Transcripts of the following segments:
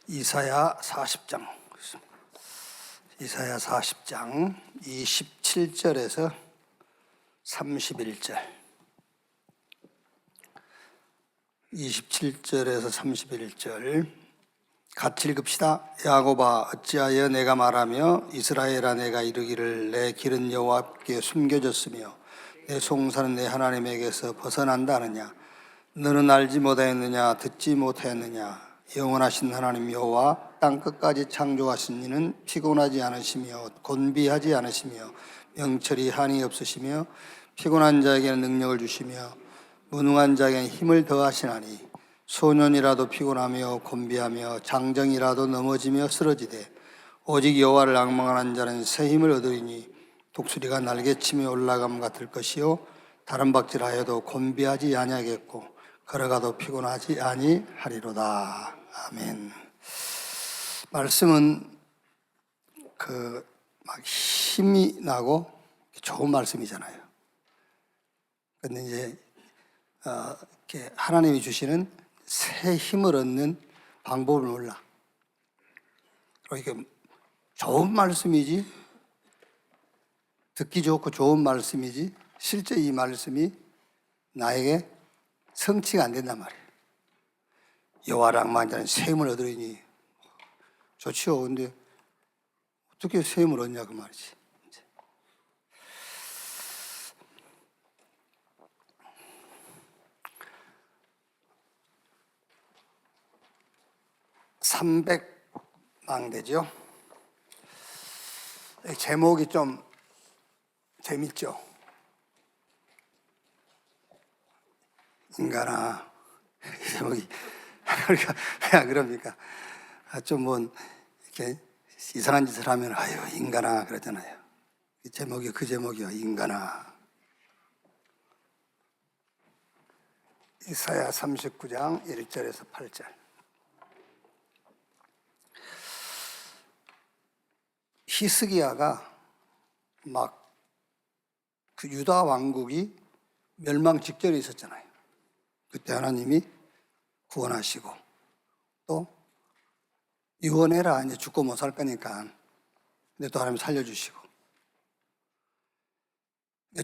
이사야 40장 이사야 40장 27절에서 31절 27절에서 31절 같이 읽읍시다. 야곱아 어찌하여 내가 말하며 이스라엘아 내가 이르기를 내 길은 여호와께 숨겨졌으며 내 송사는 내 하나님에게서 벗어난다 하느냐. 너는 알지 못하였느냐 듣지 못하였느냐. 영원하신 하나님 여호와 땅끝까지 창조하신 이는 피곤하지 않으시며 곤비하지 않으시며 명철이 한이 없으시며 피곤한 자에게는 능력을 주시며 무능한 자에게는 힘을 더하시나니 소년이라도 피곤하며 곤비하며 장정이라도 넘어지며 쓰러지되 오직 여호와를 앙망하는 자는 새 힘을 얻으리니 독수리가 날개치며 올라감 같을 것이요 다른 박질하여도 곤비하지 아니하겠고 걸어가도 피곤하지 아니하리로다. 아멘. 말씀은 막 힘이 나고 좋은 말씀이잖아요. 근데 이제 이렇게 하나님이 주시는 새 힘을 얻는 방법을 몰라. 이게 좋은 말씀이지, 듣기 좋고 좋은 말씀이지, 실제 이 말씀이 나에게 성취가 안 된단 말이에요. 여호와를 앙망하는 자는 새 힘을 얻으리니 좋지요. 근데 어떻게 새 힘을 얻냐 그 말이지. 삼백망대죠. 제목이 좀 재밌죠. 인간아, 제목이 왜 그럽니까? 좀 뭐 이렇게 이상한 짓을 하면 아유 인간아 그러잖아요. 제목이 그 제목이요. 인간아. 이사야 39장 1절에서 8절. 히스기야가 막 그 유다 왕국이 멸망 직전에 있었잖아요. 그때 하나님이 구원하시고 또 유언해라 이제 죽고 못 살 거니까. 근데 또 하나님 살려주시고.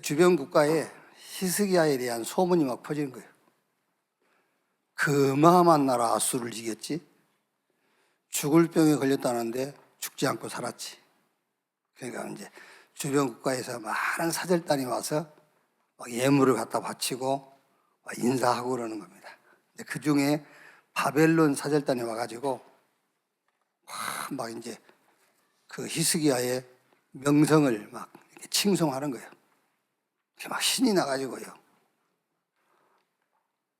주변 국가에 히스기야에 대한 소문이 막 퍼지는 거예요. 그 어마어마한 나라 아수를 이겼지. 죽을 병에 걸렸다는데 죽지 않고 살았지. 그러니까 이제 주변 국가에서 많은 사절단이 와서 막 예물을 갖다 바치고 인사하고 그러는 겁니다. 그 중에 바벨론 사절단이 와가지고 막 이제 그 히스기야의 명성을 막 칭송하는 거예요. 막 신이 나가지고요.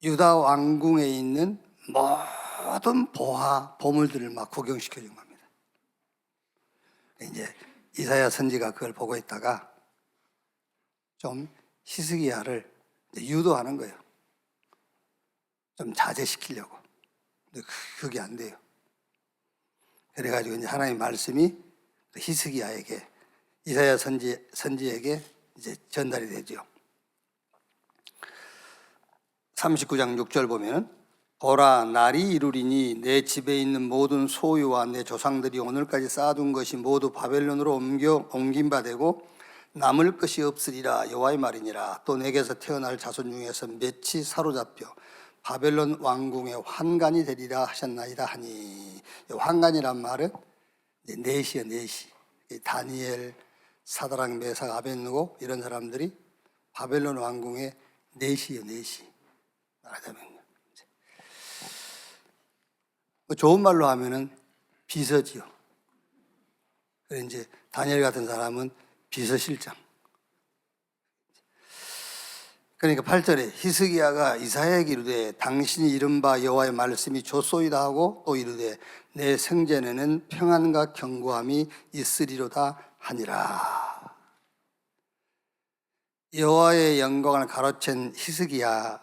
유다 왕궁에 있는 모든 보물들을 막 구경시켜 준 겁니다. 이제 이사야 선지가 그걸 보고 있다가 좀 히스기야를 유도하는 거예요. 좀 자제시키려고. 근데 그게 안 돼요. 그래가지고 이제 하나님의 말씀이 히스기야에게 이사야 선지에게 이제 전달이 되죠. 39장 6절 보면은 보라 날이 이루리니 내 집에 있는 모든 소유와 내 조상들이 오늘까지 쌓아둔 것이 모두 바벨론으로 옮긴 바 되고 남을 것이 없으리라 여호와의 말이니라. 또 내게서 태어날 자손 중에서 몇이 사로잡혀 바벨론 왕궁의 환관이 되리라 하셨나이다 하니. 환관이란 말은 넷이요, 넷이. 다니엘, 사드락, 메삭, 아벳느고 이런 사람들이 바벨론 왕궁의 넷이요, 넷이. 말하자면 좋은 말로 하면은 비서지요. 그래 이제 다니엘 같은 사람은 비서실장. 그러니까 8절에 히스기야가 이사야에게 이르되 당신이 이른바 여호와의 말씀이 좋소이다 하고 또 이르되 내 생전에는 평안과 견고함이 있으리로다 하니라. 여호와의 영광을 가로챈 히스기야는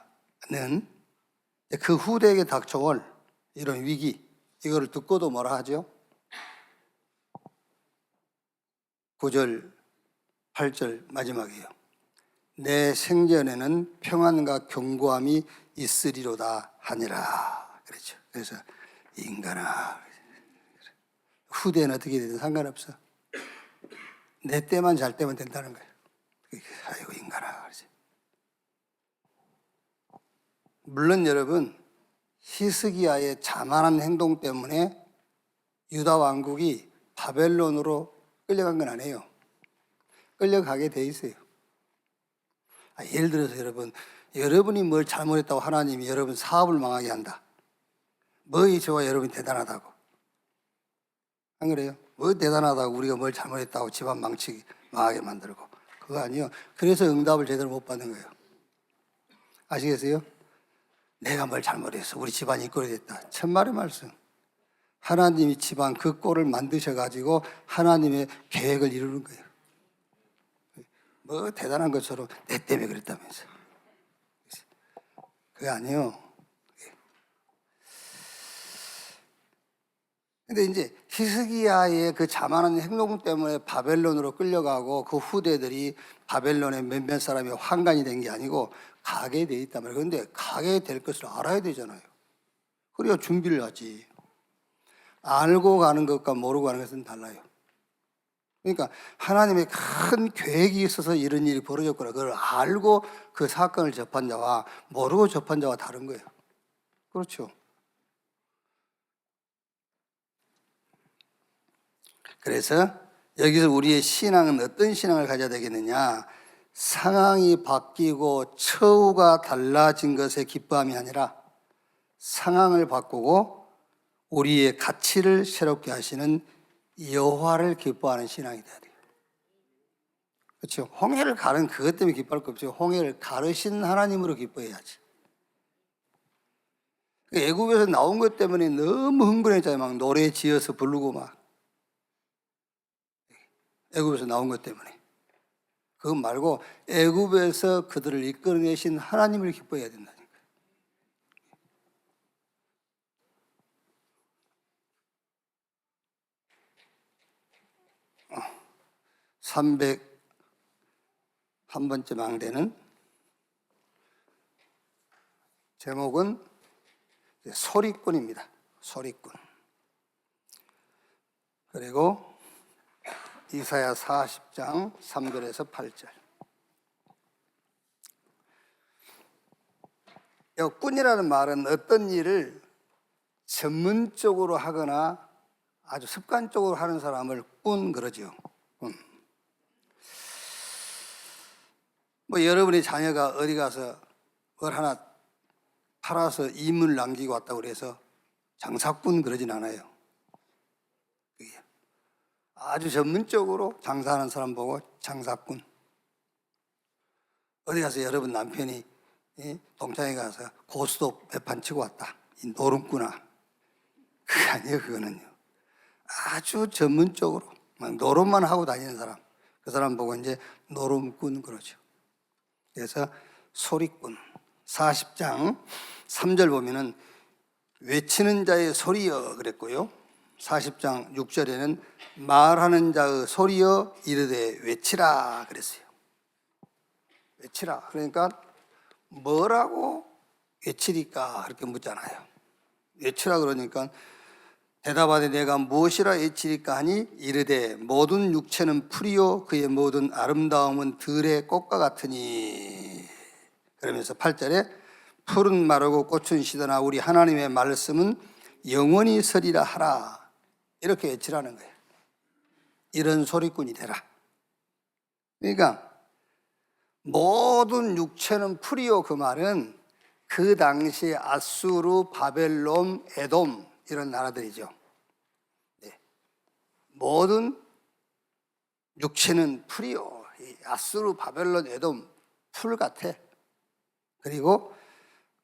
그 후대에게 닥쳐올 이런 위기, 이거를 듣고도 뭐라 하죠? 9절, 8절 마지막이에요. 내 생전에는 평안과 견고함이 있으리로다 하니라. 그렇죠. 그래서 인간아, 후대는 어떻게 되든 상관없어. 내 때만 잘 되면 된다는 거예요. 아이고 인간아 그러지. 물론 여러분 히스기야의 자만한 행동 때문에 유다 왕국이 바벨론으로 끌려간 건 아니에요. 끌려가게 돼 있어요. 예를 들어서 여러분이 뭘 잘못했다고 하나님이 여러분 사업을 망하게 한다. 뭐이 저와 여러분이 대단하다고. 안 그래요? 뭐 대단하다고 우리가 뭘 잘못했다고 집안 망하게 만들고. 그거 아니에요. 그래서 응답을 제대로 못 받는 거예요. 아시겠어요? 내가 뭘 잘못했어. 우리 집안이 이 꼴이 됐다. 천만의 말씀. 하나님이 집안 그 꼴을 만드셔가지고 하나님의 계획을 이루는 거예요. 뭐 대단한 것처럼 내 때문에 그랬다면서. 그게 아니에요. 근데 이제 히스기야의 그 자만한 행동 때문에 바벨론으로 끌려가고 그 후대들이 바벨론의 몇몇 사람이 환관이 된 게 아니고 가게 돼 있단 말이에요. 그런데 가게 될 것을 알아야 되잖아요. 그래야 준비를 하지. 알고 가는 것과 모르고 가는 것은 달라요. 그러니까 하나님의 큰 계획이 있어서 이런 일이 벌어졌구나. 그걸 알고 그 사건을 접한 자와 모르고 접한 자와 다른 거예요. 그렇죠. 그래서 여기서 우리의 신앙은 어떤 신앙을 가져야 되겠느냐? 상황이 바뀌고 처우가 달라진 것에 기뻐함이 아니라 상황을 바꾸고 우리의 가치를 새롭게 하시는 여호와를 기뻐하는 신앙이 돼야 돼요. 그렇죠? 홍해를 가른 그것 때문에 기뻐할 거 없죠. 홍해를 가르신 하나님으로 기뻐해야지. 애굽에서 나온 것 때문에 너무 흥분했잖아요. 막 노래 지어서 부르고 막. 애굽에서 나온 것 때문에. 그거 말고 애굽에서 그들을 이끌어내신 하나님을 기뻐해야 된다니까요. 301번째 망대는 제목은 소리꾼입니다. 소리꾼. 그리고 이사야 40장 3절에서 8절. 꾼이라는 말은 어떤 일을 전문적으로 하거나 아주 습관적으로 하는 사람을 꾼 그러죠. 꾼. 뭐 여러분의 자녀가 어디 가서 뭘 하나 팔아서 이문을 남기고 왔다고 그래서 장사꾼 그러진 않아요. 아주 전문적으로 장사하는 사람 보고 장사꾼. 어디 가서 여러분 남편이 동창회 가서 고스톱 몇 판 치고 왔다. 이 노름꾼아. 그게 아니에요. 그거는요. 아주 전문적으로 막 노름만 하고 다니는 사람. 그 사람 보고 이제 노름꾼 그러죠. 그래서 소리꾼. 40장 3절 보면은 외치는 자의 소리여 그랬고요. 40장 6절에는 말하는 자의 소리여 이르되 외치라 그랬어요. 외치라. 그러니까 뭐라고 외치리까 그렇게 묻잖아요. 외치라 그러니까 대답하되 내가 무엇이라 외치리까 하니 이르되 모든 육체는 풀이요 그의 모든 아름다움은 들의 꽃과 같으니. 그러면서 8절에 풀은 마르고 꽃은 시드나 우리 하나님의 말씀은 영원히 서리라 하라. 이렇게 외치라는 거예요. 이런 소리꾼이 되라. 그러니까 모든 육체는 풀이요 그 말은 그 당시 아수르, 바벨론, 에돔 이런 나라들이죠. 네. 모든 육체는 풀이요. 아수르, 바벨론, 에돔 풀 같아. 그리고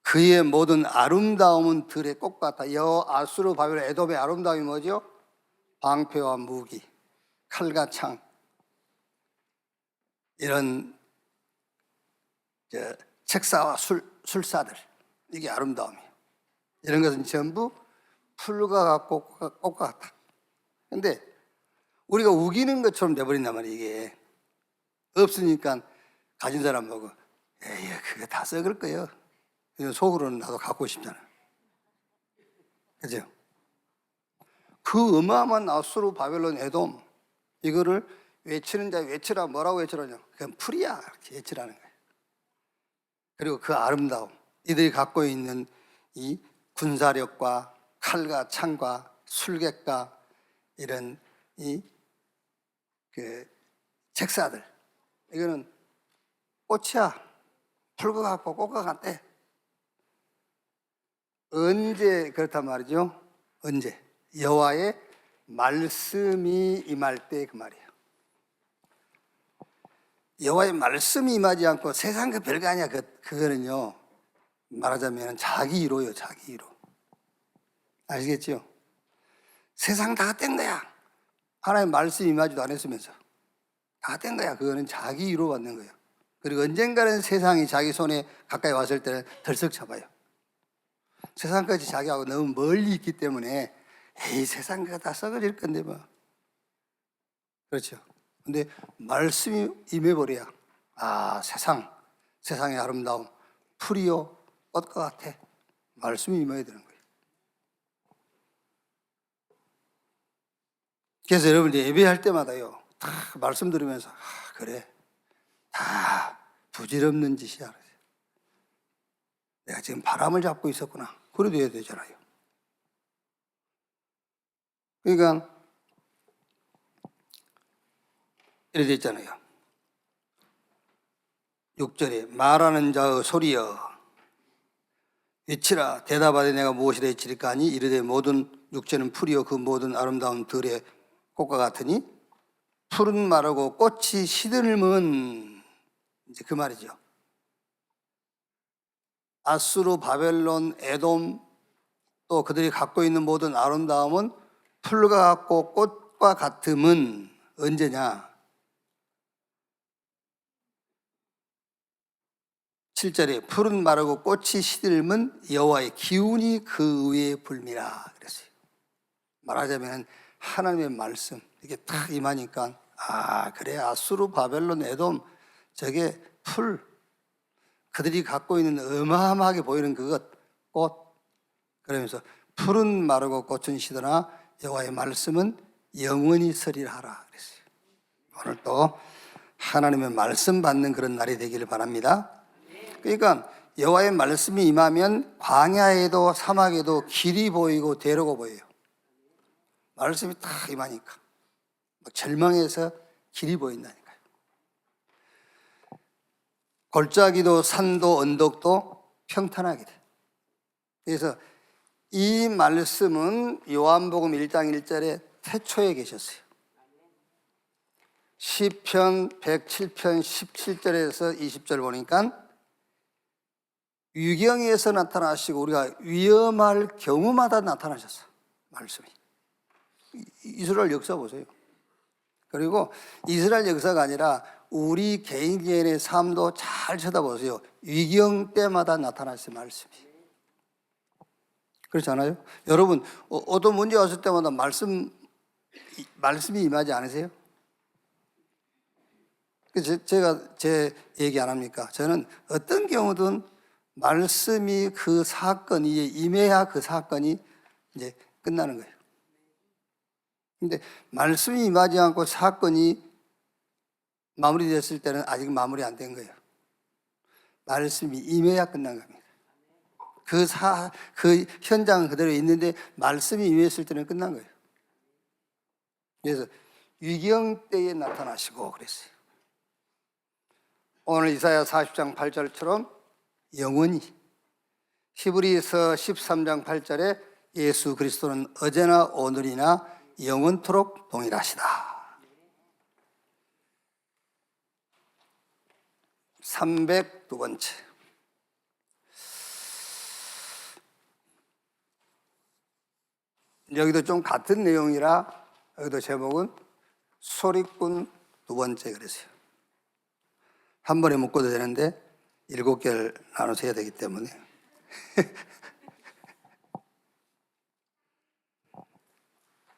그의 모든 아름다움은 들의 꽃 같아. 아수르, 바벨론, 에돔의 아름다움이 뭐죠? 방패와 무기, 칼과 창 이런 책사와 술사들 이게 아름다움이에요. 이런 것은 전부 풀과 같고 꽃과 같다. 근데 우리가 우기는 것처럼 돼버린단 말이에요. 이게 없으니까 가진 사람 보고 에이 그거 다 썩을 거예요. 속으로는 나도 갖고 싶잖아. 그죠? 그 어마어마한 아수르, 바벨론, 에돔 이거를 외치는 자 외치라. 뭐라고 외치라냐? 그냥 풀이야 이렇게 외치라는 거예요. 그리고 그 아름다움, 이들이 갖고 있는 이 군사력과 칼과 창과 술객과 이런 그 책사들, 이거는 꽃이야. 풀과 같고 꽃과 같대. 언제 그렇단 말이죠? 언제? 여호와의 말씀이 임할 때 그 말이에요. 여호와의 말씀이 임하지 않고 세상 그 별거 아니야. 그거는요, 말하자면 자기 이로요, 자기 이로. 아시겠죠? 세상 다 된 거야. 하나님 말씀이 임하지도 않았으면서 다 된 거야. 그거는 자기 이로 받는 거예요. 그리고 언젠가는 세상이 자기 손에 가까이 왔을 때는 덜썩 잡아요. 세상까지 자기하고 너무 멀리 있기 때문에 에이, 세상 다 썩어질 건데 뭐. 그렇죠. 근데 말씀이 임해버려야 세상의 아름다움, 풀이요 꽃과 같아. 말씀이 임해야 되는 거예요. 그래서 여러분들 예배할 때마다요, 다 말씀 들으면서 그래, 다 부질없는 짓이야. 내가 지금 바람을 잡고 있었구나. 그래도 해야 되잖아요. 그러니까 이래 돼 있잖아요. 6절에 말하는 자의 소리여 외치라. 대답하되 내가 무엇이라 외치리까 하니 이르되 모든 육체는 풀이요 그 모든 아름다운 들의 꽃과 같으니 풀은 마르고 꽃이 시들면, 이제 그 말이죠. 아수르, 바벨론, 에돔 또 그들이 갖고 있는 모든 아름다움은 풀과 같고 꽃과 같음은 언제냐? 7절에 풀은 마르고 꽃이 시들면 여호와의 기운이 그 위에 불미라 그랬어요. 말하자면 하나님의 말씀 이게 딱 임하니까 그래, 아수르, 바벨론, 에돔 저게 풀, 그들이 갖고 있는 어마어마하게 보이는 그것 꽃, 그러면서 풀은 마르고 꽃은 시드나 여호와의 말씀은 영원히 서리라 하라 그랬어요. 오늘 또 하나님의 말씀 받는 그런 날이 되기를 바랍니다. 그러니까 여호와의 말씀이 임하면 광야에도 사막에도 길이 보이고 대로가 보여요. 말씀이 딱 임하니까 절망해서 길이 보인다니까요. 골짜기도 산도 언덕도 평탄하게 돼. 그래서 이 말씀은 요한복음 1장 1절에 태초에 계셨어요. 시편 107편 17절에서 20절 보니까 위경에서 나타나시고 우리가 위험할 경우마다 나타나셨어. 말씀이. 이스라엘 역사 보세요. 그리고 이스라엘 역사가 아니라 우리 개인의 삶도 잘 쳐다보세요. 위경 때마다 나타났어요. 말씀이. 그렇지 않아요? 여러분 어떤 문제 왔을 때마다 말씀이 임하지 않으세요? 제가 제 얘기 안 합니까? 저는 어떤 경우든 말씀이 그 사건이 임해야 그 사건이 이제 끝나는 거예요. 근데 말씀이 임하지 않고 사건이 마무리됐을 때는 아직 마무리 안 된 거예요. 말씀이 임해야 끝난 겁니다. 그 현장은 그대로 있는데 말씀이 임했을 때는 끝난 거예요. 그래서 위경 때에 나타나시고 그랬어요. 오늘 이사야 40장 8절처럼 영원히, 히브리서 13장 8절에 예수 그리스도는 어제나 오늘이나 영원토록 동일하시다. 302번째. 여기도 좀 같은 내용이라 여기도 제목은 소리꾼 두 번째 그랬어요. 한 번에 묶어도 되는데 7개를 나눠서 해야 되기 때문에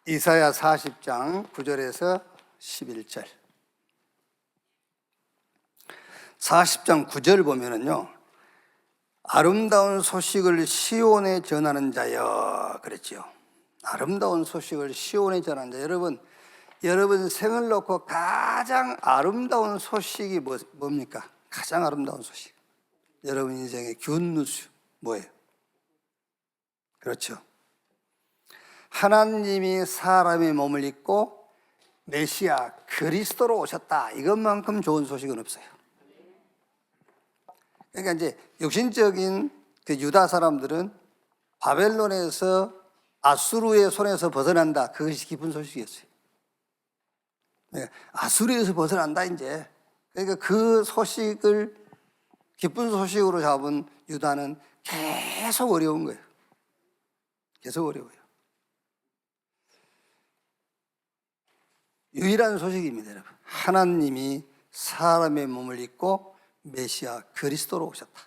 이사야 40장 9절에서 11절. 40장 9절 보면은요, 아름다운 소식을 시온에 전하는 자여 그랬죠. 아름다운 소식을 시온에 전한다. 여러분 생을 놓고 가장 아름다운 소식이 뭡니까? 가장 아름다운 소식. 여러분 인생의 굿뉴스 뭐예요? 그렇죠. 하나님이 사람의 몸을 입고 메시아 그리스도로 오셨다. 이것만큼 좋은 소식은 없어요. 그러니까 이제 육신적인 그 유다 사람들은 바벨론에서 아수르의 손에서 벗어난다. 그것이 기쁜 소식이었어요. 아수르에서 벗어난다 이제. 그러니까 그 소식을 기쁜 소식으로 잡은 유다는 계속 어려운 거예요. 계속 어려워요. 유일한 소식입니다, 여러분. 하나님이 사람의 몸을 입고 메시아 그리스도로 오셨다.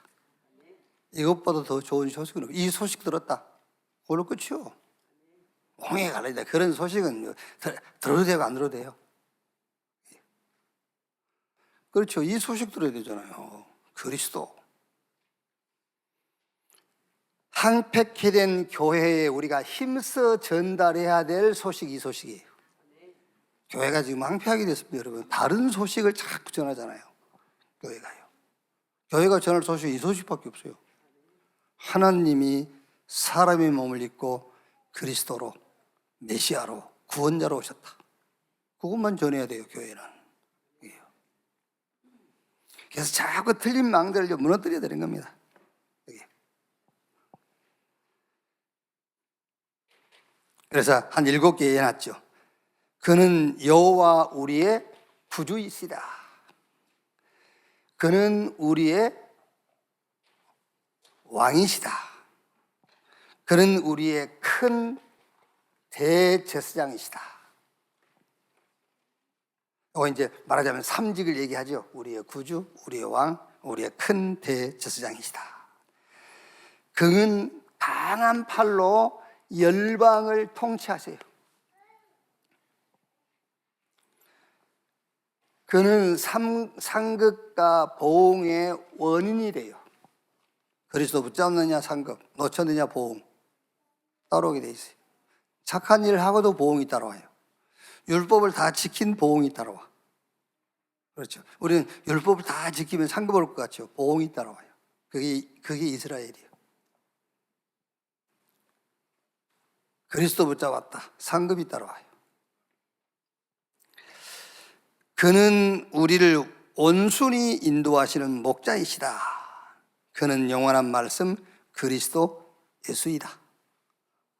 이것보다 더 좋은 소식은 없어요. 이 소식 들었다. 그걸로 끝이요. 옹에 갈라진다. 그런 소식은 들어도 되고 안 들어도 돼요. 그렇죠. 이 소식 들어야 되잖아요. 그리스도. 항폐케 된 교회에 우리가 힘써 전달해야 될 소식이 이 소식이에요. 교회가 지금 황폐하게 됐습니다, 여러분. 다른 소식을 자꾸 전하잖아요. 교회가 전할 소식이 이 소식밖에 없어요. 하나님이 사람의 몸을 입고 그리스도로 메시아로 구원자로 오셨다. 그것만 전해야 돼요, 교회는. 그래서 자꾸 틀린 망대를 좀 무너뜨려야 되는 겁니다. 그래서 한 7개 해놨죠. 그는 여호와 우리의 구주이시다. 그는 우리의 왕이시다. 그는 우리의 큰 대제사장이시다. 이거 이제 말하자면 삼직을 얘기하죠. 우리의 구주, 우리의 왕, 우리의 큰 대제사장이시다. 그는 강한 팔로 열방을 통치하세요. 그는 상급과 보응의 원인이래요. 그리스도 붙잡느냐 상급, 놓쳤느냐 보응. 따라오게 돼 있어요. 착한 일을 하고도 보응이 따라와요. 율법을 다 지킨 보응이 따라와. 그렇죠. 우리는 율법을 다 지키면 상급 올 것 같죠. 보응이 따라와요. 그게 이스라엘이에요. 그리스도 붙잡았다. 상급이 따라와요. 그는 우리를 온순히 인도하시는 목자이시다. 그는 영원한 말씀 그리스도 예수이다.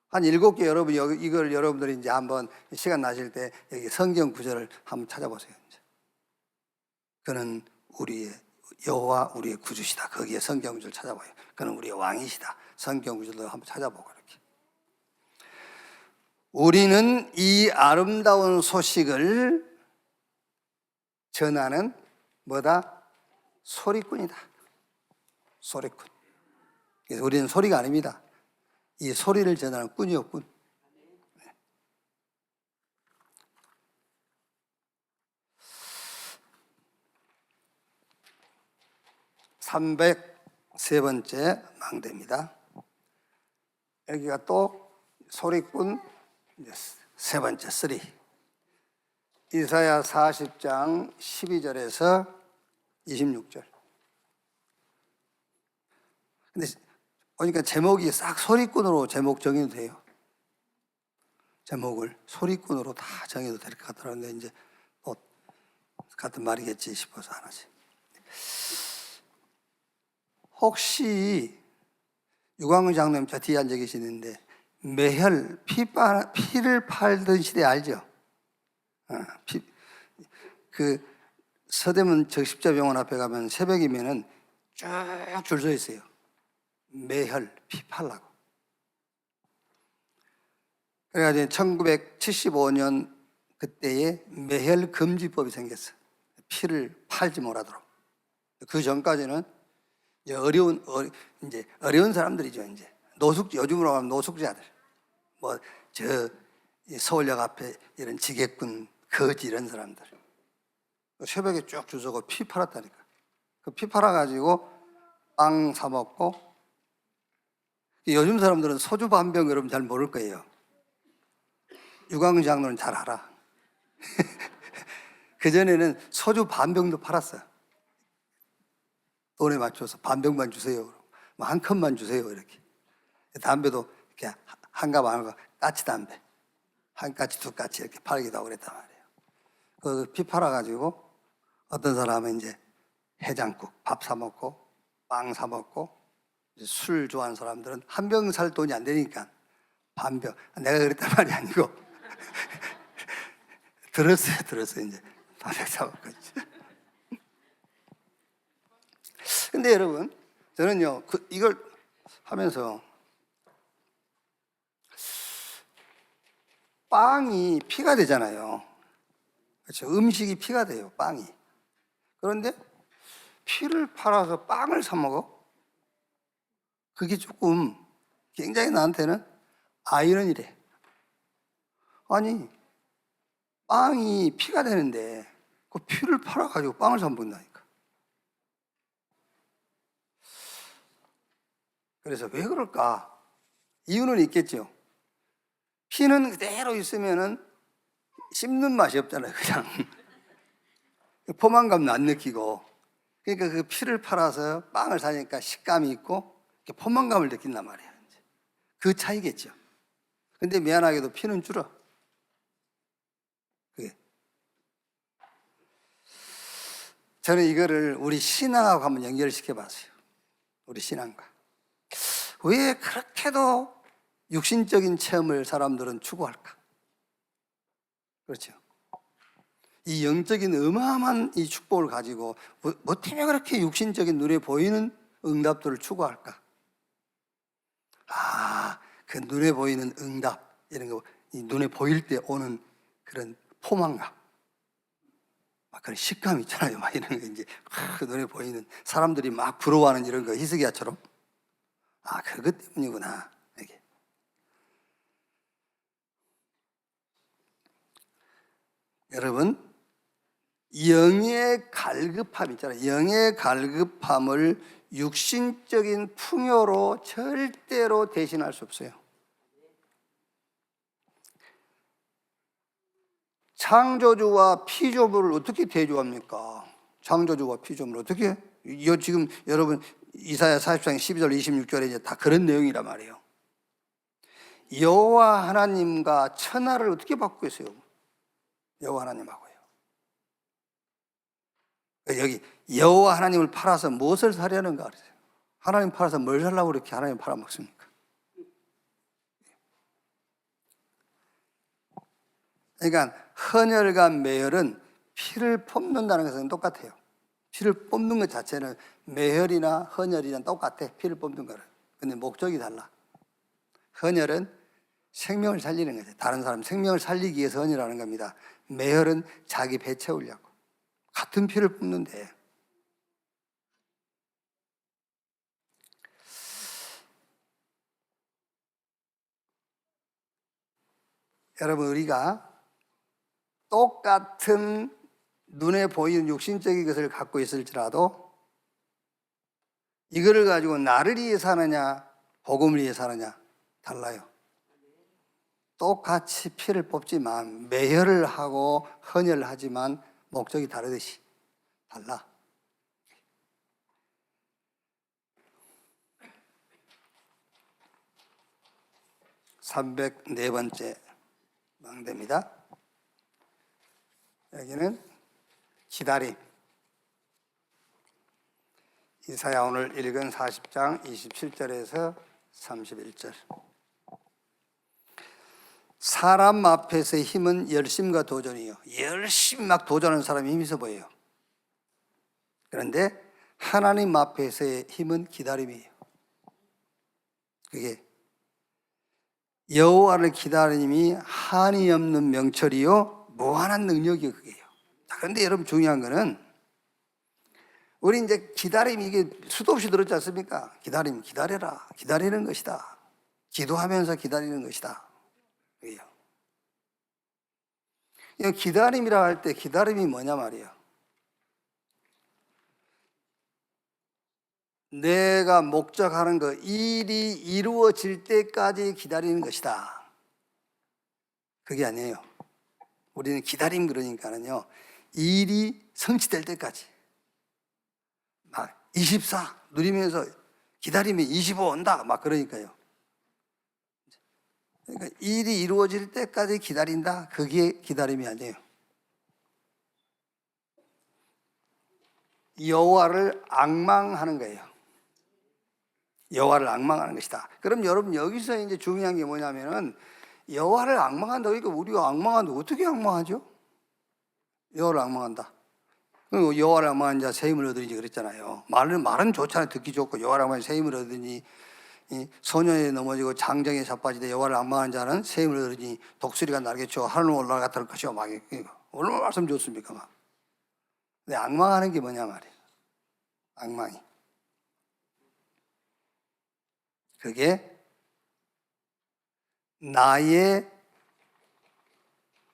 한 7개 여러분 이걸 여러분들이 이제 한번 시간 나실 때 여기 성경 구절을 한번 찾아보세요. 그는 우리의 여호와 우리의 구주시다. 거기에 성경 구절 찾아봐요. 그는 우리의 왕이시다. 성경 구절도 한번 찾아보고 이렇게. 우리는 이 아름다운 소식을 전하는 뭐다? 소리꾼이다. 소리꾼. 그래서 우리는 소리가 아닙니다. 이 소리를 전하는 꾼이요, 꾼. 303번째 망대입니다. 여기가 또 소리꾼 세 번째, 3. 이사야 40장 12절에서 26절. 근데 보니까 제목이 싹 소리꾼으로 제목 정해도 돼요. 제목을 소리꾼으로 다 정해도 될 것 같더라고요. 이제 뭐 같은 말이겠지 싶어서 하나지. 혹시 유광훈 장로님 저 뒤에 앉아 계시는데 매혈 피를 팔던 시대 알죠? 그 서대문 적십자병원 앞에 가면 새벽이면은 쭉 줄 서 있어요. 매혈 피 팔라고. 그래가지고 1975년 그때에 매혈 금지법이 생겼어. 피를 팔지 못하도록. 그 전까지는 이제 어려운 사람들이죠. 이제 요즘으로 하면 노숙자들. 뭐 저 서울역 앞에 이런 지게꾼, 거지 이런 사람들. 새벽에 쭉 줄 서고 피 팔았다니까. 그 피 팔아가지고 빵 사 먹고. 요즘 사람들은 소주 반병 여러분 잘 모를 거예요. 유광 장로는 잘 알아. 그전에는 소주 반병도 팔았어요. 돈에 맞춰서 반병만 주세요. 한 컵만 주세요. 이렇게. 담배도 이렇게 한갑 안하고 까치 담배. 한 까치, 두 까치 이렇게 팔기도 하고 그랬단 말이에요. 그 피 팔아가지고 어떤 사람은 이제 해장국, 밥 사먹고, 빵 사먹고, 술 좋아하는 사람들은 한 병 살 돈이 안 되니까 반병. 내가 그랬단 말이 아니고. 들었어요, 이제. 반병 사먹고. 근데 여러분, 저는요, 이걸 하면서 빵이 피가 되잖아요. 그렇죠. 음식이 피가 돼요, 빵이. 그런데 피를 팔아서 빵을 사 먹어? 그게 조금 굉장히 나한테는 아이러니래. 아니, 빵이 피가 되는데 그 피를 팔아가지고 빵을 사 먹는다니까. 그래서 왜 그럴까? 이유는 있겠죠. 피는 그대로 있으면은 씹는 맛이 없잖아요, 그냥. 포만감도 안 느끼고. 그러니까 그 피를 팔아서 빵을 사니까 식감이 있고 포만감을 느낀단 말이에요. 그 차이겠죠. 근데 미안하게도 피는 줄어. 그게. 저는 이거를 우리 신앙하고 한번 연결시켜 봤어요. 우리 신앙과. 왜 그렇게도 육신적인 체험을 사람들은 추구할까? 그렇죠. 이 영적인 어마어마한 이 축복을 가지고 뭐 때문에 그렇게 육신적인 눈에 보이는 응답들을 추구할까? 그 눈에 보이는 응답 이런 거, 이 눈에 보일 때 오는 그런 포만감, 막 그런 식감 있잖아요. 막 이런 거 이제 눈에 보이는 사람들이 막 부러워하는 이런 거 히스기야처럼 그것 때문이구나. 이게. 여러분, 영의 갈급함 있잖아요. 영의 갈급함을 육신적인 풍요로 절대로 대신할 수 없어요. 창조주와 피조물을 어떻게 대조합니까? 창조주와 피조물을 어떻게? 지금 여러분 이사야 40장 12절 26절에 이제 다 그런 내용이란 말이에요. 여호와 하나님과 천하를 어떻게 바꾸고 있어요? 여호와 하나님하고요. 여기 여호와 하나님을 팔아서 무엇을 사려는가 그러세요? 하나님 팔아서 뭘 살라고 그렇게 하나님 팔아먹습니까? 그러니까 헌혈과 매혈은 피를 뽑는다는 것은 똑같아요. 피를 뽑는 것 자체는 매혈이나 헌혈이랑 똑같아. 피를 뽑는 거는. 근데 목적이 달라. 헌혈은 생명을 살리는 거죠. 다른 사람 생명을 살리기 위해서 헌혈하는 겁니다. 매혈은 자기 배 채우려고. 같은 피를 뽑는데. 여러분, 우리가 똑같은 눈에 보이는 육신적인 것을 갖고 있을지라도 이거를 가지고 나를 위해서 하느냐 복음을 위해서 하느냐 달라요. 똑같이 피를 뽑지만 매혈을 하고 헌혈을 하지만 목적이 다르듯이 달라. 304번째 망대입니다. 여기는 기다림. 이사야 오늘 읽은 40장 27절에서 31절. 사람 앞에서의 힘은 열심과 도전이요. 열심히 막 도전하는 사람이 힘이 있어 보여요. 그런데 하나님 앞에서의 힘은 기다림이에요. 그게 여호와를 기다림이 한이 없는 명철이요 무한한 능력이 그게요. 그런데 여러분 중요한 거는 우리 이제 기다림 이게 수도 없이 들었지 않습니까? 기다림, 기다려라. 기다리는 것이다. 기도하면서 기다리는 것이다. 그게요. 기다림이라 할 때 기다림이 뭐냐 말이에요. 내가 목적하는 거 일이 이루어질 때까지 기다리는 것이다. 그게 아니에요. 우리는 기다림 그러니까는요, 일이 성취될 때까지 막 24 누리면서 기다리면 25 온다 막 그러니까요. 그러니까 일이 이루어질 때까지 기다린다, 그게 기다림이 아니에요. 여호와를 앙망하는 거예요. 여호와를 앙망하는 것이다. 그럼 여러분 여기서 이제 중요한 게 뭐냐면은, 여호와를 앙망한다. 그러니까 우리가 앙망하는데 어떻게 앙망하죠? 여호와를 앙망한다. 여호와를 앙망한 자 새 힘을 얻으니 그랬잖아요. 말은 좋잖아요. 듣기 좋고 여호와를 앙망한 새 힘을 얻으니, 소년에 넘어지고 장정에 자빠지되 여호와를 앙망한 자는 새 힘을 얻으니 독수리가 날개쳐 하늘로 올라갔다 할 것이요. 막 얼마나 말씀 좋습니까? 막. 근데 앙망하는 게 뭐냐 말이에요. 앙망이. 그게 나의,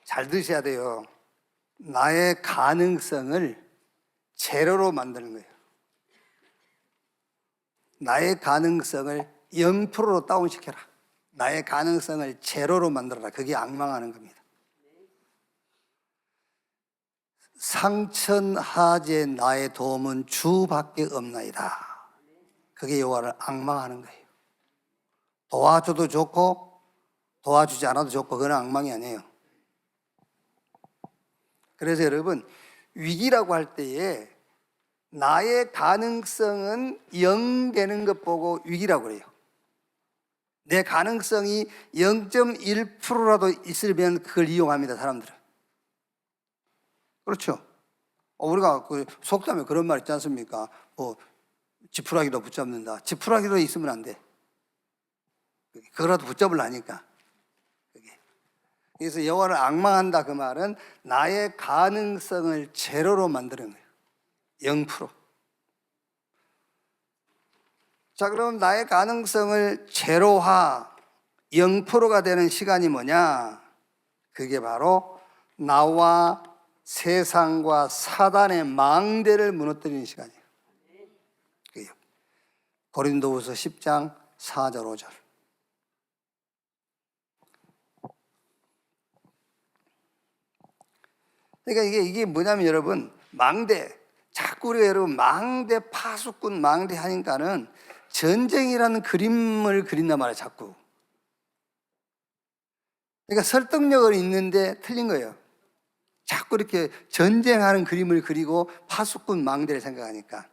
잘 드셔야 돼요, 나의 가능성을 제로로 만드는 거예요. 나의 가능성을 0%로 다운시켜라. 나의 가능성을 제로로 만들어라. 그게 앙망하는 겁니다. 상천하제 나의 도움은 주밖에 없나이다. 그게 여호와를 앙망하는 거예요. 도와줘도 좋고 도와주지 않아도 좋고 그건 앙망이 아니에요. 그래서 여러분, 위기라고 할 때에 나의 가능성은 0 되는 것 보고 위기라고 그래요. 내 가능성이 0.1%라도 있으면 그걸 이용합니다, 사람들은. 그렇죠? 우리가 그 속담에 그런 말 있지 않습니까? 지푸라기도 붙잡는다. 지푸라기도 있으면 안 돼. 그거라도 붙잡으려니까. 그래서 여호와를 앙망한다, 그 말은 나의 가능성을 제로로 만드는 거예요. 0%. 자, 그럼 나의 가능성을 제로화, 0%가 되는 시간이 뭐냐? 그게 바로 나와 세상과 사단의 망대를 무너뜨리는 시간이에요. 그게요. 고린도후서 10장 4절 5절. 그러니까 이게 뭐냐면 여러분, 망대, 자꾸 우리가 여러분 망대, 파수꾼, 망대 하니까는 전쟁이라는 그림을 그린단 말이에요, 자꾸. 그러니까 설득력은 있는데 틀린 거예요. 자꾸 이렇게 전쟁하는 그림을 그리고 파수꾼, 망대를 생각하니까.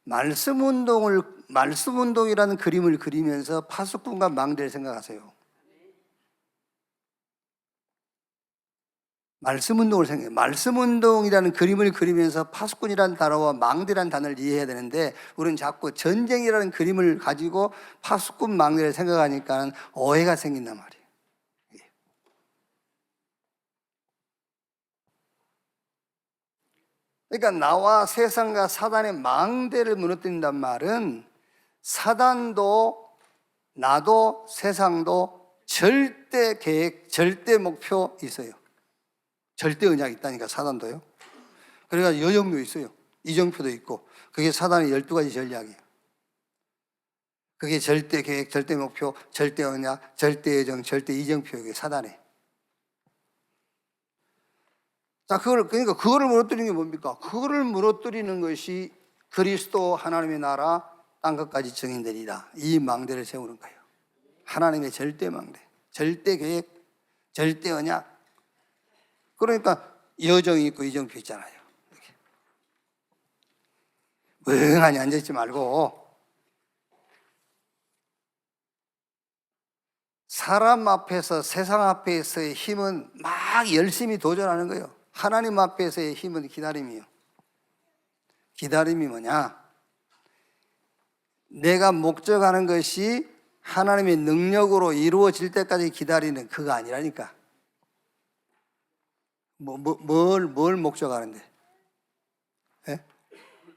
말씀 운동이라는 그림을 그리면서 파수꾼과 망대를 생각하세요. 말씀 운동을 생각해요. 말씀 운동이라는 그림을 그리면서 파수꾼이라는 단어와 망대라는 단어를 이해해야 되는데, 우리는 자꾸 전쟁이라는 그림을 가지고 파수꾼, 망대를 생각하니까 오해가 생긴단 말이에요. 그러니까 나와 세상과 사단의 망대를 무너뜨린단 말은, 사단도 나도 세상도 절대 계획, 절대 목표 있어요. 절대 언약이 있다니까, 사단도요. 그러니까 여정도 있어요. 이정표도 있고. 그게 사단의 12가지 전략이에요. 그게 절대 계획, 절대 목표, 절대 언약, 절대 여정, 절대 이정표, 이게 사단에. 자, 그러니까 그거를 무너뜨리는 게 뭡니까? 그거를 무너뜨리는 것이 그리스도 하나님의 나라 땅 끝까지 증인되리라. 이 망대를 세우는 거예요. 하나님의 절대 망대, 절대 계획, 절대 언약. 그러니까 여정이 있고 이정표 있잖아요. 멍하니 앉아있지 말고 사람 앞에서, 세상 앞에서의 힘은 막 열심히 도전하는 거예요. 하나님 앞에서의 힘은 기다림이에요. 기다림이 뭐냐? 내가 목적하는 것이 하나님의 능력으로 이루어질 때까지 기다리는 그거 아니라니까. 뭘 목적하는데? 예?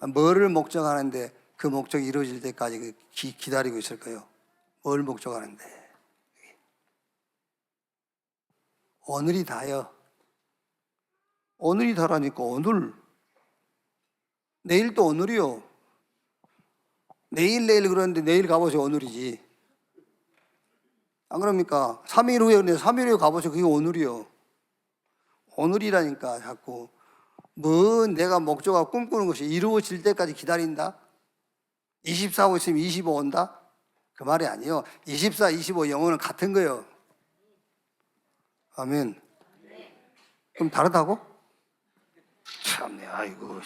뭐를 목적하는데 그 목적이 이루어질 때까지 기다리고 있을 거예요? 뭘 목적하는데? 오늘이 다요. 오늘이 다라니까. 오늘. 내일도 오늘이요. 내일 그러는데 내일 가보세요. 오늘이지. 안 그럽니까? 3일 후에, 근데 3일 후에 가보세요. 그게 오늘이요. 오늘이라니까. 자꾸 뭐 내가 목적하고 꿈꾸는 것이 이루어질 때까지 기다린다? 24하고 있으면 25 온다? 그 말이 아니에요. 24, 25 영혼은 같은 거예요. 아멘. 그럼 다르다고? 참네. 아이고.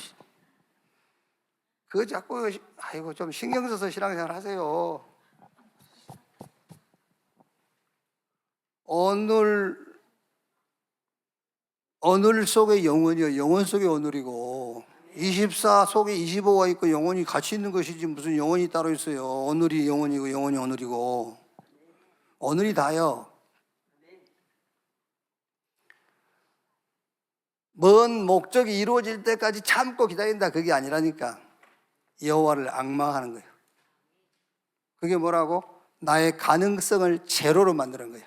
그거 자꾸 아이고 좀 신경 써서 신앙생활 하세요. 오늘 속에 영혼이요. 영혼 속에 오늘이고 24 속에 25가 있고 영혼이 같이 있는 것이지 무슨 영혼이 따로 있어요. 오늘이 영혼이고 영혼이 오늘이고 오늘이 다요. 먼 목적이 이루어질 때까지 참고 기다린다 그게 아니라니까. 여호와를 앙망하는 거예요. 그게 뭐라고? 나의 가능성을 제로로 만드는 거예요.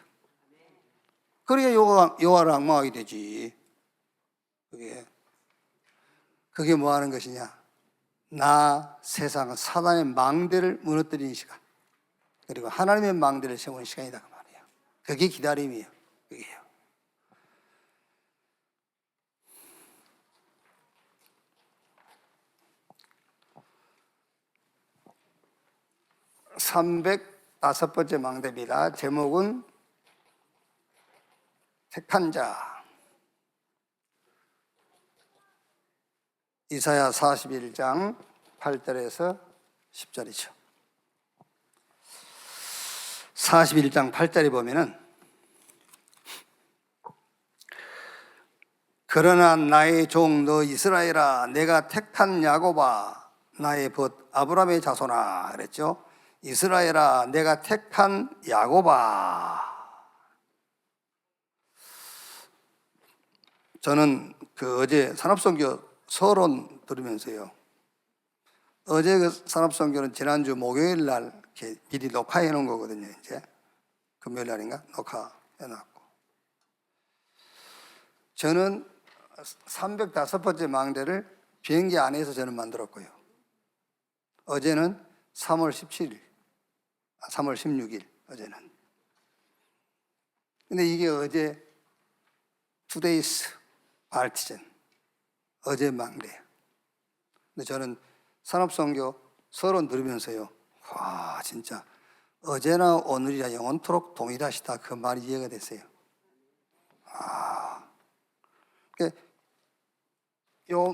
그래야 여호와를 앙망하게 되지. 그게 뭐 하는 것이냐? 나, 세상, 사단의 망대를 무너뜨리는 시간, 그리고 하나님의 망대를 세우는 시간이다 그 말이에요. 그게 기다림이에요. 그게요. (305번째) 망대입니다. 제목은 택한 자. 이사야 41장 8절에서 10절이죠. 41장 8절에 보면은 그러나 나의 종 너 이스라엘아 내가 택한 야곱아 나의 벗 아브라함의 자손아 그랬죠. 이스라엘아 내가 택한 야곱아. 저는 어제 산업선교 서론 들으면서요. 어제 그 산업선교는 지난주 목요일 날 이렇게 미리 녹화해 놓은 거거든요. 이제 금요일 날인가 녹화해 놨고. 저는 305번째 망대를 비행기 안에서 저는 만들었고요. 어제는 3월 17일, 3월 16일 어제는. 근데 이게 어제 투데이스 알티젠 어제 망대예요. 근데 저는 산업선교 서론 들으면서요. 와 진짜 어제나 오늘이라 영원토록 동일하시다 그 말이 이해가 됐어요. 요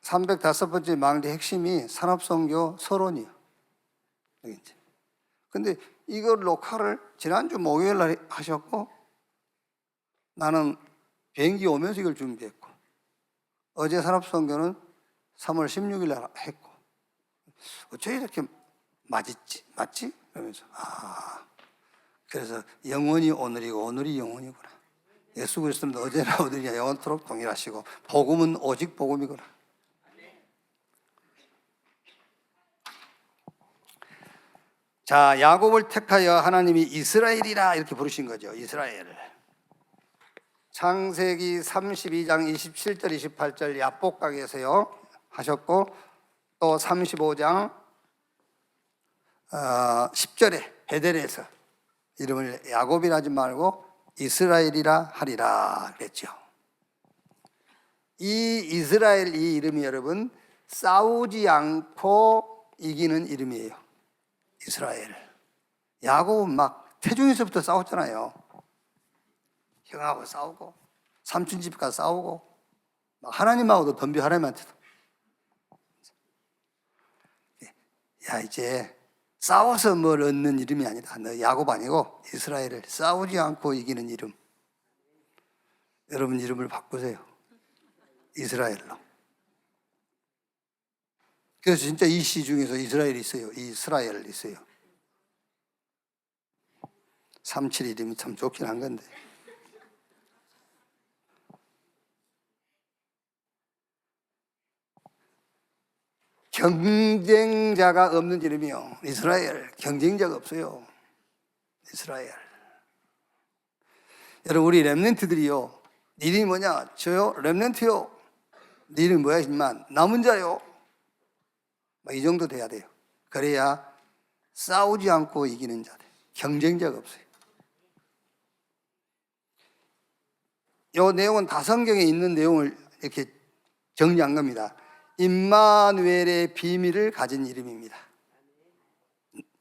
305번째 망대 핵심이 산업선교 서론이에요. 근데 이걸 녹화를 지난주 목요일 날 하셨고 나는 비행기 오면서 이걸 준비했고 어제 산업선교는 3월 16일 날 했고 어째 이렇게 맞지? 그러면서 그래서 영원히 오늘이고 오늘이 영원이구나. 예수 그리스도는 어제나 오늘이나 영원토록 동일하시고 복음은 오직 복음이구나. 자, 야곱을 택하여 하나님이 이스라엘이라 이렇게 부르신 거죠. 이스라엘을. 창세기 32장 27절 28절 야복강에서요 하셨고 또 35장 10절에 베델에서 이름을 야곱이라 하지 말고 이스라엘이라 하리라 그랬죠. 이 이스라엘 이 이름이 여러분 싸우지 않고 이기는 이름이에요. 이스라엘. 야곱은 막 태중에서부터 싸웠잖아요. 형하고 싸우고 삼촌 집 가서 싸우고 막 하나님하고도 덤벼. 하나님한테도 야 이제 싸워서 뭘 얻는 이름이 아니다. 너 야곱 아니고 이스라엘을 싸우지 않고 이기는 이름. 여러분 이름을 바꾸세요. 이스라엘로. 그래서 진짜 이 시 중에서 이스라엘이 있어요. 이스라엘 있어요. 37 이름이 참 좋긴 한 건데. 경쟁자가 없는 이름이요. 이스라엘. 경쟁자가 없어요. 이스라엘. 여러분 우리 렘넌트들이요. 네 이름이 뭐냐? 저요? 렘넌트요. 네 이름이 뭐야? 임만 남은 자요. 이 정도 돼야 돼요. 그래야 싸우지 않고 이기는 자들. 경쟁자가 없어요. 이 내용은 다 성경에 있는 내용을 이렇게 정리한 겁니다. 임마누엘의 비밀을 가진 이름입니다.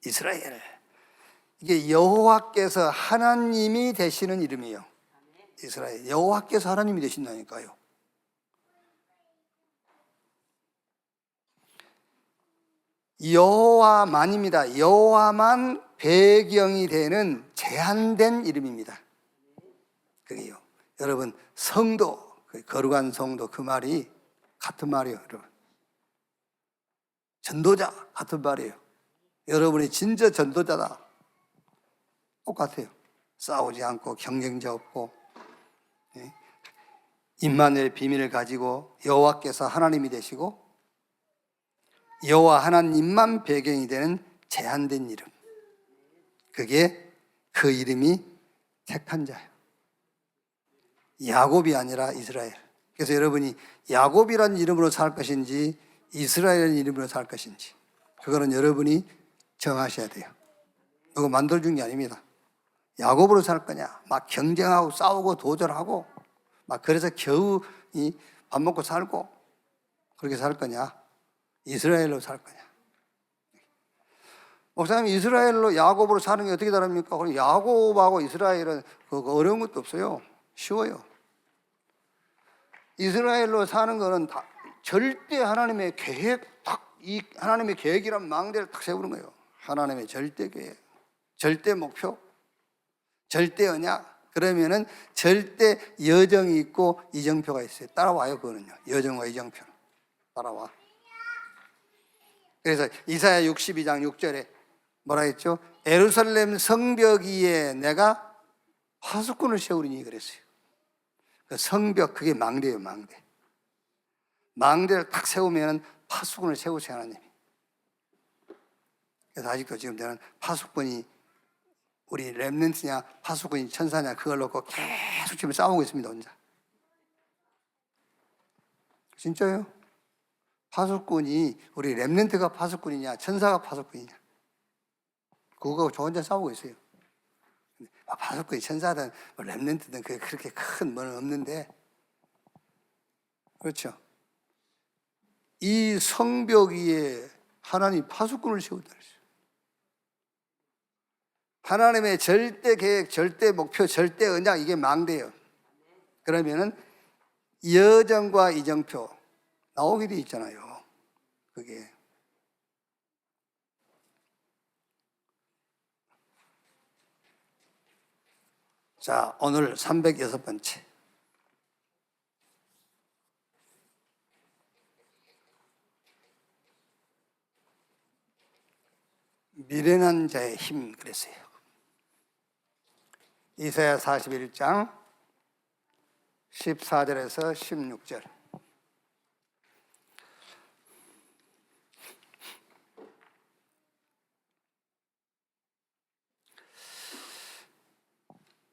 이스라엘. 이게 여호와께서 하나님이 되시는 이름이에요. 이스라엘. 여호와께서 하나님이 되신다니까요. 여호와만입니다. 여호와만 배경이 되는 제한된 이름입니다. 그게요. 여러분, 성도, 거룩한 성도, 그 말이 같은 말이에요. 여러분, 전도자 같은 말이에요. 여러분이 진짜 전도자다. 똑같아요. 싸우지 않고 경쟁자 없고, 임마누엘의 비밀을 가지고 여호와께서 하나님이 되시고 여호와 하나님만 배경이 되는 제한된 이름. 그게 그 이름이 택한 자예요. 야곱이 아니라 이스라엘. 그래서 여러분이 야곱이라는 이름으로 살 것인지 이스라엘이라는 이름으로 살 것인지 그거는 여러분이 정하셔야 돼요. 누가 만들어준 게 아닙니다. 야곱으로 살 거냐, 막 경쟁하고 싸우고 도전하고 막 그래서 겨우 밥 먹고 살고 그렇게 살 거냐, 이스라엘로 살 거냐. 목사님, 이스라엘로 야곱으로 사는 게 어떻게 다릅니까? 그럼 야곱하고 이스라엘은 어려운 것도 없어요. 쉬워요. 이스라엘로 사는 거는 다 절대 하나님의 계획, 이 하나님의 계획이란 망대를 딱 세우는 거예요. 하나님의 절대 계획, 절대 목표, 절대 언약. 그러면은 절대 여정이 있고 이정표가 있어요. 따라와요, 그거는요. 여정과 이정표. 따라와. 그래서 이사야 62장 6절에 뭐라 했죠? 예루살렘 성벽 위에 내가 파수꾼을 세우리니 그랬어요. 그 성벽, 그게 망대예요, 망대. 망대를 딱 세우면 파수꾼을 세우세요, 하나님이. 그래서 아직도 지금 저는 파수꾼이 우리 렘넌트냐 파수꾼이 천사냐 그걸 놓고 계속 지금 싸우고 있습니다, 혼자. 진짜요? 파수꾼이 우리 렘넌트가 파수꾼이냐 천사가 파수꾼이냐 그거 저 혼자 싸우고 있어요. 파수꾼이 천사든 렘넌트든 그렇게 큰 뭐는 없는데, 그렇죠? 이 성벽 위에 하나님 파수꾼을 세운다 그랬어요. 하나님의 절대 계획, 절대 목표, 절대 언약, 이게 망대예요. 그러면은 여정과 이정표 나오게 돼 있잖아요. 그게. 자, 오늘 306번째. 미련한 자의 힘 그랬어요. 이사야 41장 14절에서 16절.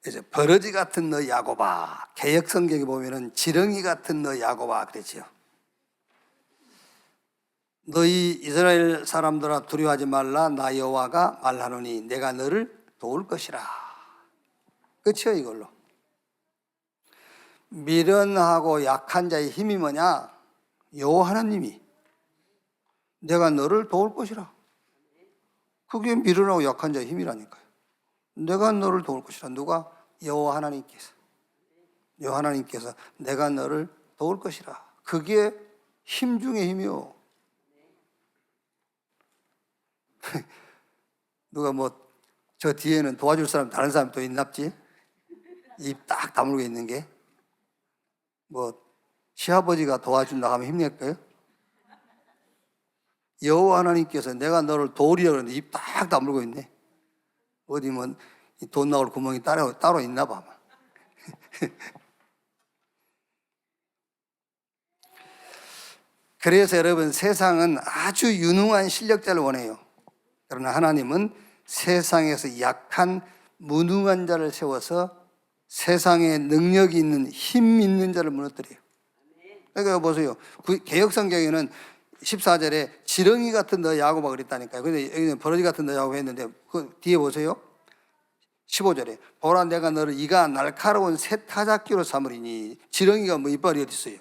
이제 버러지 같은 너 야곱아. 개역 성경에 보면은 지렁이 같은 너 야곱아 그랬지요. 너희 이스라엘 사람들아 두려워하지 말라. 나 여호와가 말하노니 내가 너를 도울 것이라. 끝이요, 이걸로. 미련하고 약한 자의 힘이 뭐냐? 여호와 하나님이 내가 너를 도울 것이라. 그게 미련하고 약한 자의 힘이라니까요. 내가 너를 도울 것이라. 누가? 여호와 하나님께서. 여호와 하나님께서 내가 너를 도울 것이라. 그게 힘 중에 힘이요. 누가 뭐 저 뒤에는 도와줄 사람 다른 사람 또 있nap지? 입 딱 다물고 있는 게 뭐 시아버지가 도와준다 하면 힘낼까요? 여호와 하나님께서 내가 너를 도우리라 그러는데 입 딱 다물고 있네. 어디 뭐 돈 나올 구멍이 따로 있나 봐. 그래서 여러분, 세상은 아주 유능한 실력자를 원해요. 그러나 하나님은 세상에서 약한 무능한 자를 세워서 세상에 능력이 있는 힘 있는 자를 무너뜨려요. 그러니까 보세요. 개역성경에는 14절에 지렁이 같은 너 야곱아 그랬다니까요. 근데 여기는 버러지 같은 너 야곱 했는데 그 뒤에 보세요. 15절에 보라 내가 너를 이가 날카로운 새 타작기로 삼으리니 지렁이가 뭐 이빨이 어디 있어요?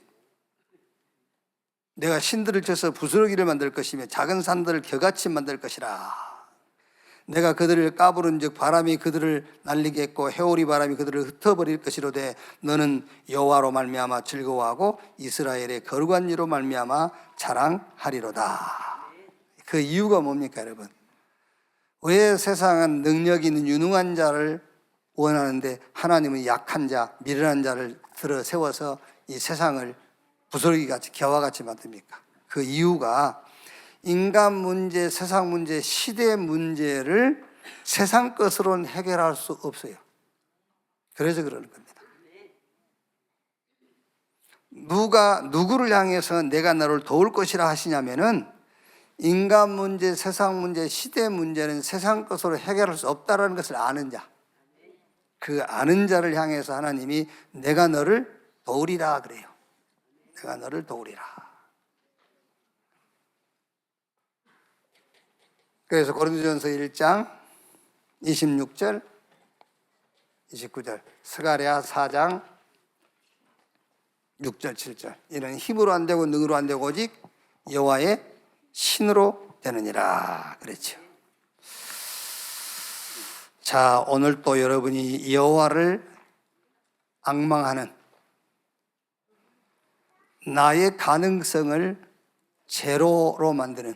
내가 신들을 쳐서 부스러기를 만들 것이며 작은 산들을 겨같이 만들 것이라. 내가 그들을 까부른즉 바람이 그들을 날리겠고 해오리 바람이 그들을 흩어버릴 것이로되 너는 여호와로 말미암아 즐거워하고 이스라엘의 거룩한 이로 말미암아 자랑하리로다. 그 이유가 뭡니까 여러분? 왜 세상은 능력 있는 유능한 자를 원하는데 하나님은 약한 자, 미련한 자를 들어 세워서 이 세상을 부스러기같이 겨와같이 만듭니까? 그 이유가 인간 문제, 세상 문제, 시대 문제를 세상 것으로는 해결할 수 없어요. 그래서 그러는 겁니다. 누가 누구를 향해서 내가 너를 도울 것이라 하시냐면은 인간 문제, 세상 문제, 시대 문제는 세상 것으로 해결할 수 없다는 것을 아는 자, 그 아는 자를 향해서 하나님이 내가 너를 도우리라 그래요. 내가 너를 도우리라. 그래서 고린도전서 1장 26절 29절 스가랴 4장 6절 7절 이는 힘으로 안 되고 능으로 안 되고 오직 여호와의 신으로 되느니라 그랬죠. 자, 오늘 또 여러분이 여호와를 앙망하는 나의 가능성을 제로로 만드는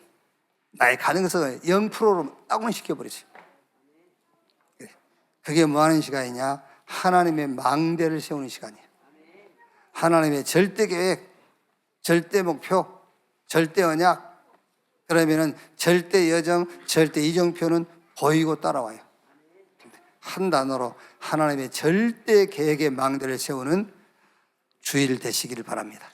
나의 가능성을 0%로 다운시켜버리세요. 그게 뭐 하는 시간이냐? 하나님의 망대를 세우는 시간이에요. 하나님의 절대 계획, 절대 목표, 절대 언약, 그러면은 절대 여정, 절대 이정표는 보이고 따라와요. 한 단어로 하나님의 절대 계획의 망대를 세우는 주일 되시기를 바랍니다.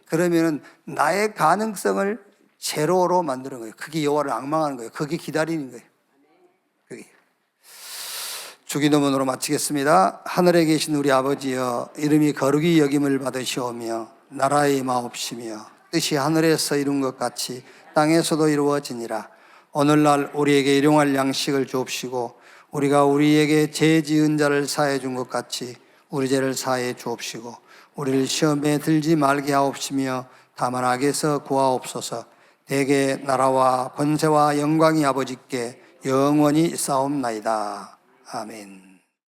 그러면은 나의 가능성을 제로로 만드는 거예요. 그게 여호와를 앙망하는 거예요. 그게 기다리는 거예요. 그게. 주기도문으로 마치겠습니다. 하늘에 계신 우리 아버지여, 이름이 거룩히 여김을 받으시오며 나라의 임하옵시며 뜻이 하늘에서 이룬 것 같이 땅에서도 이루어지니라. 오늘날 우리에게 일용할 양식을 주옵시고 우리가 우리에게 죄 지은 자를 사해 준 것 같이 우리 죄를 사해 주옵시고 우리를 시험에 들지 말게 하옵시며 다만 악에서 구하옵소서. 대개 나라와 권세와 영광이 아버지께 영원히 있사옵나이다. 아멘.